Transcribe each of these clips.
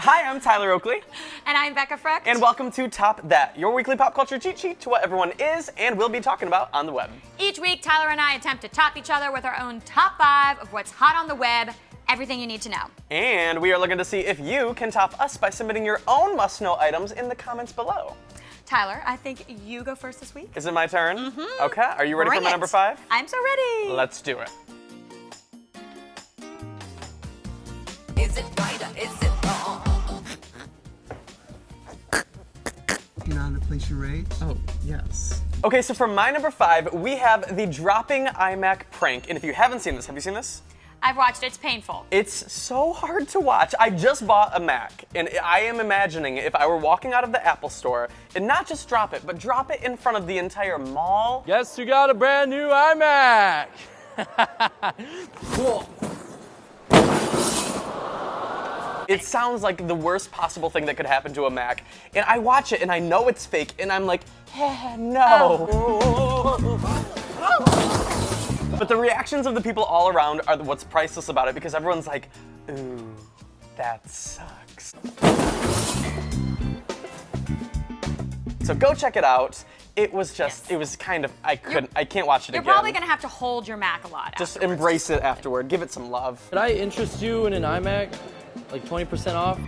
Hi, I'm Tyler Oakley. And I'm Becca Frucht. And welcome to Top That, your weekly pop culture cheat sheet to what everyone is and will be talking about on the web. Each week, Tyler and I attempt to top each other with our own top 5 of what's hot on the web, everything you need to know. And we are looking to see if you can top us by submitting your own must-know items in the comments below. Tyler, I think you go first this week. Is it my turn? Mm-hmm. Okay, are you ready Bring for my it. number 5? I'm so ready. Let's do it. Is it right or is it wrong? You know how to play charades? Oh, yes. Okay, so for my number 5, we have the dropping iMac prank. And if you haven't seen this, have you seen this? I've watched it. It's painful. It's so hard to watch. I just bought a Mac, and I am imagining if I were walking out of the Apple store and not just drop it, but drop it in front of the entire mall. Guess you got a brand new iMac. It sounds like the worst possible thing that could happen to a Mac. And I watch it and I know it's fake, and I'm like, no. But the reactions of the people all around are what's priceless about it, because everyone's like, ooh, that sucks. So go check it out. It was just, it was kind of, I can't watch it You're again. probably going to have to hold your Mac a lot Just afterwards. embrace it afterward. Give it some love. Did I interest you in an iMac? Like 20% off?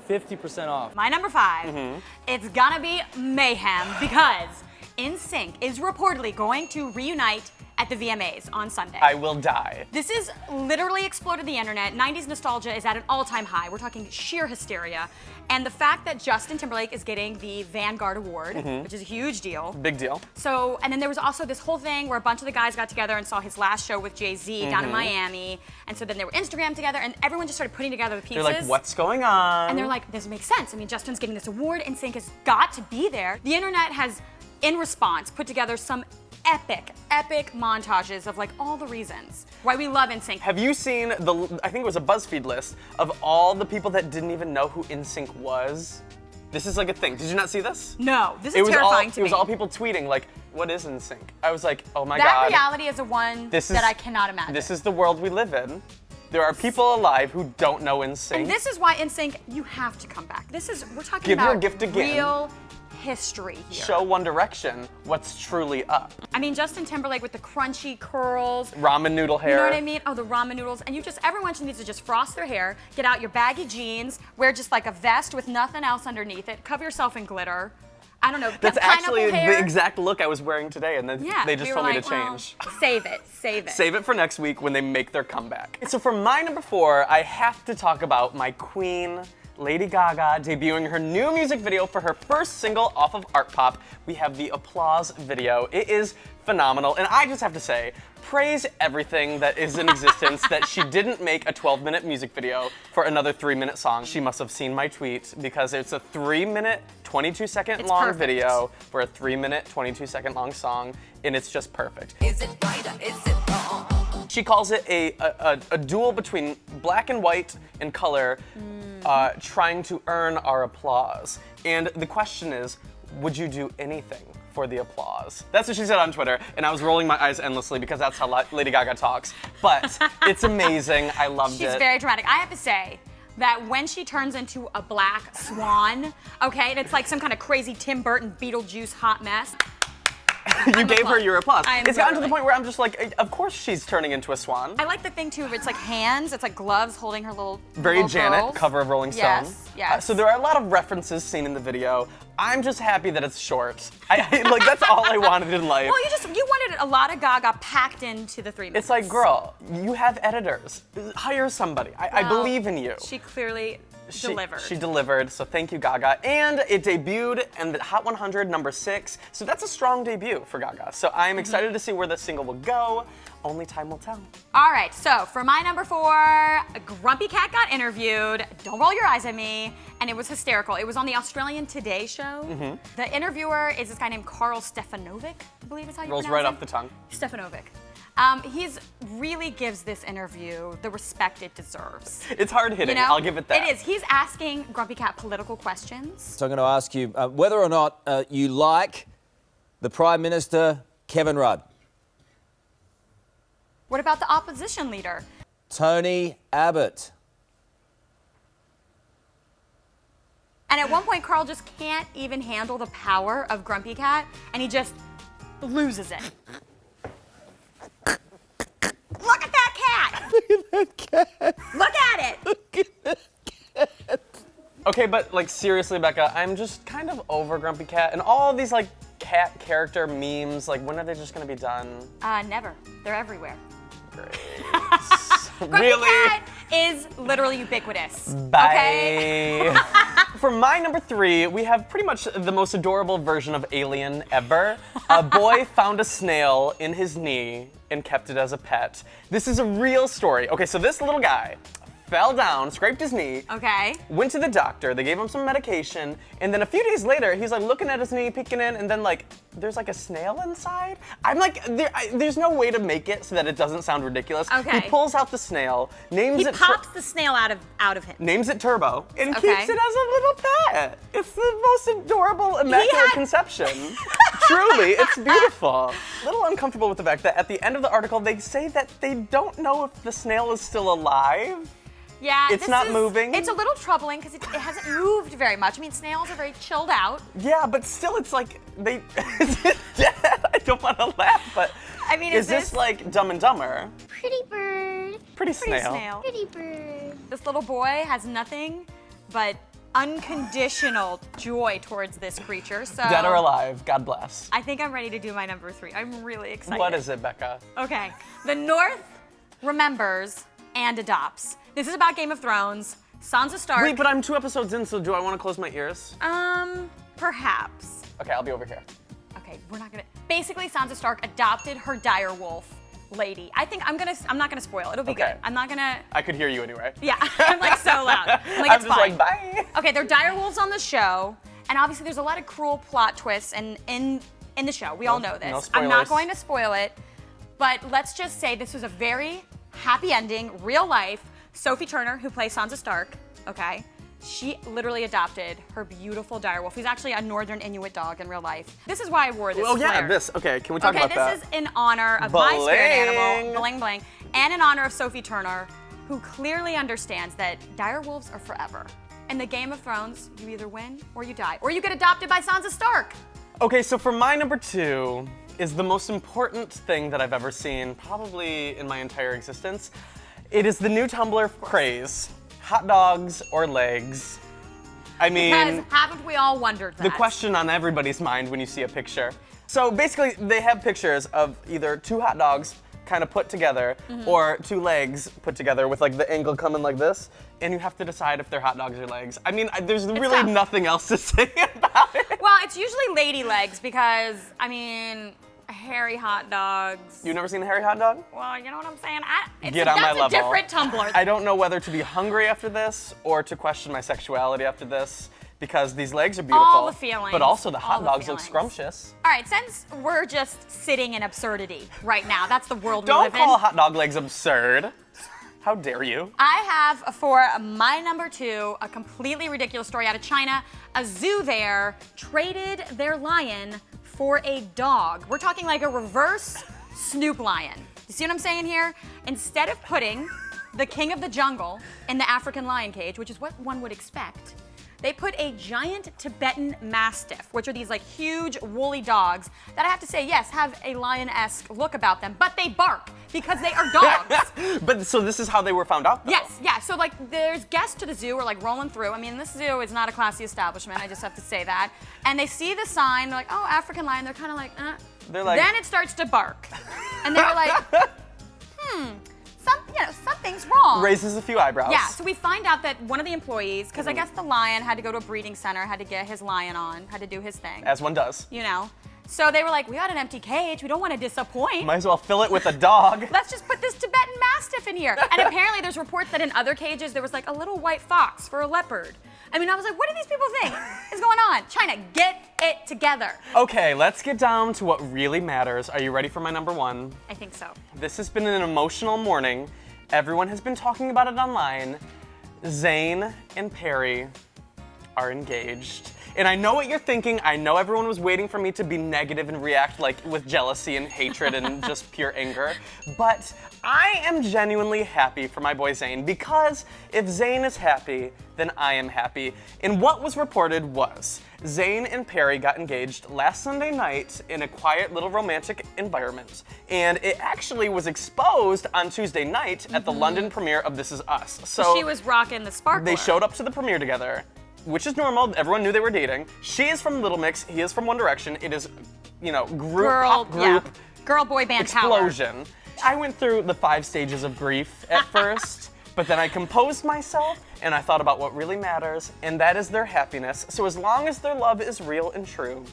50% off. My number 5, it's gonna be mayhem because NSync is reportedly going to reunite at the VMAs on Sunday. I will die. This has literally exploded the internet. 90s nostalgia is at an all-time high. We're talking sheer hysteria. And the fact that Justin Timberlake is getting the Vanguard Award, which is a huge deal. Big deal. So, and then there was also this whole thing where a bunch of the guys got together and saw his last show with Jay-Z down in Miami. And so then they were Instagram together, and everyone just started putting together the pieces. They're like, what's going on? And they're like, this makes sense. I mean, Justin's getting this award, NSYNC has got to be there. The internet has, in response, put together some epic montages of like all the reasons why we love NSYNC. Have you seen the, I think it was a BuzzFeed list of all the people that didn't even know who NSYNC was? This is like a thing. Did you not see this? No, this is terrifying to me. It was all people tweeting like, what is NSYNC? I was like, oh my that God. That reality is a one that I cannot imagine. This is the world we live in. There are people alive who don't know NSYNC. And this is why NSYNC, you have to come back. This is, we're talking Give about your gift again. real history here. Show One Direction what's truly up. I mean, Justin Timberlake with the crunchy curls. Ramen noodle hair. You know what I mean? Oh, the ramen noodles. And everyone just needs to just frost their hair, get out your baggy jeans, wear just like a vest with nothing else underneath it, cover yourself in glitter. I don't know. That's actually hair. the exact look I was wearing today, and then they just told me to change. Well, save it. Save it for next week when they make their comeback. So for my number 4, I have to talk about my queen, Lady Gaga, debuting her new music video for her first single off of Art Pop. We have the Applause video. It is phenomenal, and I just have to say, praise everything that is in existence that she didn't make a 12-minute music video for another 3-minute song. She must have seen my tweet, because it's a 3-minute, 22-second long video for a 3-minute, 22-second long song, and it's just perfect. Is it right or is it wrong? She calls it a duel between black and white and color, trying to earn our applause. And the question is, would you do anything for the applause? That's what she said on Twitter, and I was rolling my eyes endlessly because that's how Lady Gaga talks. But it's amazing. I loved it. She's very dramatic. I have to say that when she turns into a black swan, okay, and it's like some kind of crazy Tim Burton Beetlejuice hot mess. You gave her your applause. It's gotten to the literally. point where I'm just like, of course she's turning into a swan. I like the thing too, where it's like hands, it's like gloves holding her little Very Janet, girls. cover of Rolling Stone. Yes. So there are a lot of references seen in the video. I'm just happy that it's short. Like, that's all I wanted in life. Well, you wanted a lot of Gaga packed into the 3 minutes. It's like, girl, you have editors. Hire somebody. I believe in you. She clearly delivered. She delivered, so thank you, Gaga. And it debuted in the Hot 100, number 6. So that's a strong debut for Gaga. So I'm excited to see where this single will go. Only time will tell. All right, so for my number 4, Grumpy Cat got interviewed. Don't roll your eyes at me. And it was hysterical. It was on the Australian Today show. The interviewer is this guy named Karl Stefanovic, I believe is how you Rolls pronounce right it. off the tongue. Stefanovic. He's really gives this interview the respect it deserves. It's hard hitting, You know? I'll give it that. It is. He's asking Grumpy Cat political questions. So I'm going to ask you whether or not you like the Prime Minister, Kevin Rudd. What about the opposition leader? Tony Abbott. And at one point, Karl just can't even handle the power of Grumpy Cat, and he just loses it. Look at that cat! Look at that cat. Look at it! Look at that cat. Okay, but like seriously, Becca, I'm just kind of over Grumpy Cat and all these like cat character memes. Like, when are they just gonna be done? Never. They're everywhere. Great. Grumpy Really? Cat is literally ubiquitous. Bye. Okay? For my number 3, we have pretty much the most adorable version of Alien ever. A boy found a snail in his knee and kept it as a pet. This is a real story. Okay, so this little guy fell down, scraped his knee, Okay. went to the doctor, they gave him some medication, and then a few days later, he's like looking at his knee, peeking in, and then like, there's like a snail inside? I'm like, there's no way to make it so that it doesn't sound ridiculous. Okay. He pulls out the snail, names He it pops the snail out of him. names it Turbo, and Okay. keeps it as a little pet. It's the most adorable, immaculate conception. Truly, it's beautiful. A little uncomfortable with the fact that at the end of the article, they say that they don't know if the snail is still alive. Yeah, It's not moving? It's a little troubling because it hasn't moved very much. I mean, snails are very chilled out. Yeah, but still, it's like, is it dead? I don't want to laugh, but I mean, is this like Dumb and Dumber? Pretty bird. Pretty snail. snail? Pretty bird. This little boy has nothing but unconditional joy towards this creature. So Dead or alive, God bless. I think I'm ready to do my number 3. I'm really excited. What is it, Becca? Okay. The North remembers and adopts. This is about Game of Thrones. Sansa Stark. Wait, but I'm 2 episodes in, so do I want to close my ears? Perhaps. Okay, I'll be over here. Okay, we're not gonna. Basically, Sansa Stark adopted her direwolf lady. I think I'm not gonna spoil. It'll be Okay. good. I'm not gonna. I could hear you anyway. Yeah, I'm like so loud. I'm like, I'm it's just fine. like, bye. Okay, they're direwolves on the show, and obviously there's a lot of cruel plot twists in the show. We all know this. no I'm not spoilers. going to spoil it, but let's just say this was a very happy ending, real life. Sophie Turner, who plays Sansa Stark, okay, she literally adopted her beautiful direwolf. He's actually a northern Inuit dog in real life. This is why I wore this. Oh yeah, flare. this. Okay, can we talk about that? Okay, this is in honor of my spirit Bling. animal, Bling Bling, and in honor of Sophie Turner, who clearly understands that direwolves are forever. In the Game of Thrones, you either win or you die, or you get adopted by Sansa Stark. Okay, so for my number 2 is the most important thing that I've ever seen, probably in my entire existence. It is the new Tumblr craze. Hot dogs or legs? I mean, Because haven't we all wondered that? the question on everybody's mind when you see a picture. So basically, they have pictures of either 2 hot dogs kind of put together or 2 legs put together with like the angle coming like this, and you have to decide if they're hot dogs or legs. I mean, there's really tough. nothing else to say about it. Well, it's usually lady legs because, I mean, hairy hot dogs. You've never seen a hairy hot dog? Well, you know what I'm saying? Get on my level. That's a different Tumblr. I don't know whether to be hungry after this or to question my sexuality after this, because these legs are beautiful. All the feelings. But also the All hot the dogs look feelings. scrumptious. All right, since we're just sitting in absurdity right now, that's the world we Don't live call in. hot dog legs absurd. How dare you? I have for my number 2 a completely ridiculous story out of China. A zoo there traded their lion for a dog. We're talking like a reverse Snoop lion. You see what I'm saying here? Instead of putting the king of the jungle in the African lion cage, which is what one would expect, they put a giant Tibetan Mastiff, which are these like huge woolly dogs that I have to say, yes, have a lion-esque look about them, but they bark because they are dogs. But so this is how they were found out, though. Yes, yeah. So like, there's guests to the zoo are like rolling through. I mean, this zoo is not a classy establishment. I just have to say that. And they see the sign. They're like, oh, African lion. They're kind of like, They're like- Then it starts to bark, and they're like, something's wrong. Raises a few eyebrows. Yeah, so we find out that one of the employees, because I guess the lion had to go to a breeding center, had to get his lion on, had to do his thing. As one does. You know. So they were like, we got an empty cage. We don't want to disappoint. Might as well fill it with a dog. Let's just put this Tibetan Mastiff in here. And apparently there's reports that in other cages there was like a little white fox for a leopard. I mean, I was like, what do these people think is going on? China, get it together. Okay, let's get down to what really matters. Are you ready for my number 1? I think so. This has been an emotional morning. Everyone has been talking about it online. Zayn and Perry are engaged. And I know what you're thinking. I know everyone was waiting for me to be negative and react like with jealousy and hatred and just pure anger. But I am genuinely happy for my boy Zayn, because if Zayn is happy, then I am happy. And what was reported was Zayn and Perry got engaged last Sunday night in a quiet little romantic environment. And it actually was exposed on Tuesday night at the London premiere of This Is Us. So She was rocking the sparkler. they showed up to the premiere together, which is normal. Everyone knew they were dating. She is from Little Mix. He is from One Direction. It is, pop group girl boy band power. explosion. I went through the 5 stages of grief at first, but then I composed myself and I thought about what really matters, and that is their happiness. So as long as their love is real and true,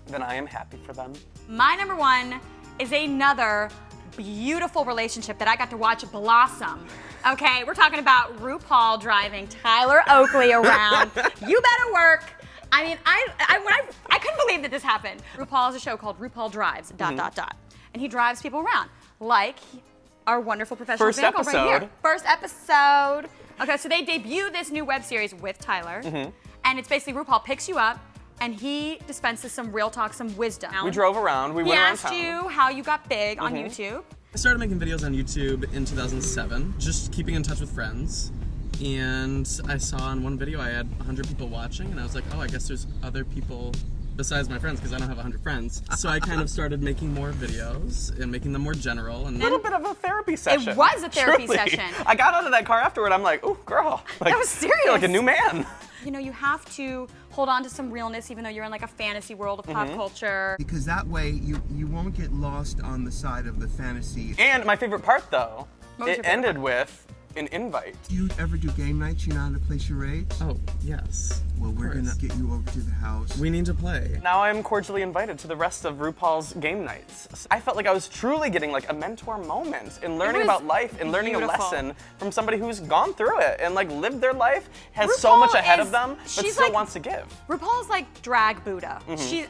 then I am happy for them. My number 1 is another beautiful relationship that I got to watch blossom. Okay, we're talking about RuPaul driving Tyler Oakley around. You better work. I mean, I couldn't believe that this happened. RuPaul has a show called RuPaul Drives, ... And he drives people around, like our wonderful professional First vehicle right episode. here. First episode. Okay, so they debut this new web series with Tyler, and it's basically RuPaul picks you up, and he dispenses some real talk, some wisdom. We drove around, we He went around asked town. you how you got big on YouTube. I started making videos on YouTube in 2007, just keeping in touch with friends. And I saw in one video I had 100 people watching, and I was like, oh, I guess there's other people besides my friends, because I don't have 100 friends. So I kind of started making more videos and making them more general. And A little bit of a therapy session. It was a therapy Truly. session. I got out of that car afterward, I'm like, ooh, girl. Like, That was I feel like a serious. new man. You know, you have to hold on to some realness, even though you're in like a fantasy world of pop culture. Because that way you won't get lost on the side of the fantasy. And my favorite part, though, What was it your favorite ended with an invite. Do you ever do game nights? You know how to play charades? oh, yes. Well, we're gonna get you over to the house. We need to play. Now I'm cordially invited to the rest of RuPaul's game nights. I felt like I was truly getting like a mentor moment in learning was about life and learning beautiful. a lesson from somebody who's gone through it and like lived their life, has so much RuPaul ahead is- of them, but she's still like- wants to give. RuPaul's like drag Buddha. She's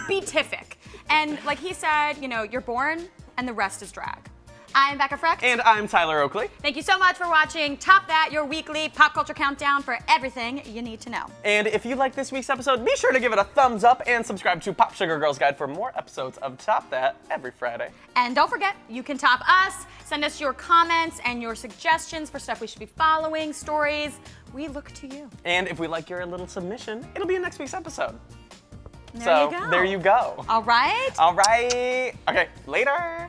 beatific. And like he said, you know, you're born and the rest is drag. I'm Becca Frucht. And I'm Tyler Oakley. Thank you so much for watching Top That, your weekly pop culture countdown for everything you need to know. And if you like this week's episode, be sure to give it a thumbs up and subscribe to Popsugar Girls Guide for more episodes of Top That every Friday. And don't forget, you can top us. Send us your comments and your suggestions for stuff we should be following, stories. We look to you. And if we like your little submission, it'll be in next week's episode. There So you go. there you go. All right. All right. Okay, later.